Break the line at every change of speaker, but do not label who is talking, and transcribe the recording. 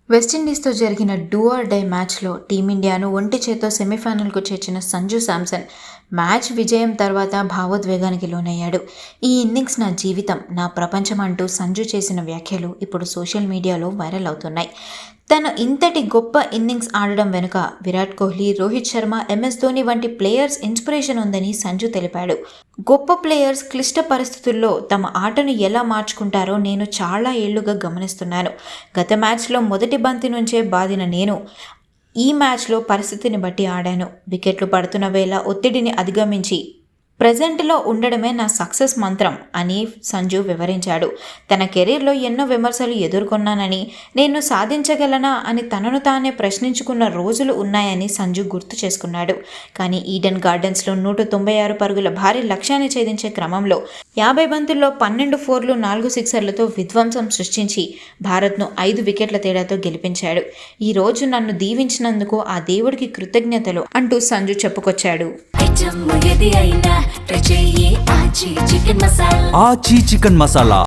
వెస్టిండీస్తో జరిగిన do or die మ్యాచ్లో టీమిండియాను ఒంటి చేత్తో సెమీఫైనల్కు చేర్చిన సంజు శాంసన్ మ్యాచ్ విజయం తర్వాత భావోద్వేగానికి లోనయ్యాడు. ఈ ఇన్నింగ్స్ నా జీవితం, నా ప్రపంచం అంటూ సంజు చేసిన వ్యాఖ్యలు ఇప్పుడు సోషల్ మీడియాలో వైరల్ అవుతున్నాయి. తను ఇంతటి గొప్ప ఇన్నింగ్స్ ఆడడం వెనుక విరాట్ కోహ్లీ, రోహిత్ శర్మ, ఎంఎస్ ధోని వంటి ప్లేయర్స్ ఇన్స్పిరేషన్ ఉందని సంజు తెలిపాడు. గొప్ప ప్లేయర్స్ క్లిష్ట పరిస్థితుల్లో తమ ఆటను ఎలా మార్చుకుంటారో నేను చాలా ఏళ్లుగా గమనిస్తున్నాను. గత మ్యాచ్లో మొదటి బంతి నుంచే బాదిన నేను ఈ మ్యాచ్లో పరిస్థితిని బట్టి ఆడాను. వికెట్లు పడుతున్న వేళ ఒత్తిడిని అధిగమించి ప్రెజెంట్లో ఉండడమే నా సక్సెస్ మంత్రం అని సంజు వివరించాడు. తన కెరీర్లో ఎన్నో విమర్శలు ఎదుర్కొన్నానని, నేను సాధించగలనా అని తనను తానే ప్రశ్నించుకున్న రోజులు ఉన్నాయని సంజు గుర్తు చేసుకున్నాడు. కానీ ఈడెన్ గార్డెన్స్లో 196 పరుగుల భారీ లక్ష్యాన్ని ఛేదించే క్రమంలో 50 బంతుల్లో 12 ఫోర్లు, 4 సిక్సర్లతో విధ్వంసం సృష్టించి భారత్ను 5 వికెట్ల తేడాతో గెలిపించాడు. ఈ రోజు నన్ను దీవించినందుకు ఆ దేవుడికి కృతజ్ఞతలు అంటూ సంజు చెప్పుకొచ్చాడు.
ఆచి చికెన్ మసాలా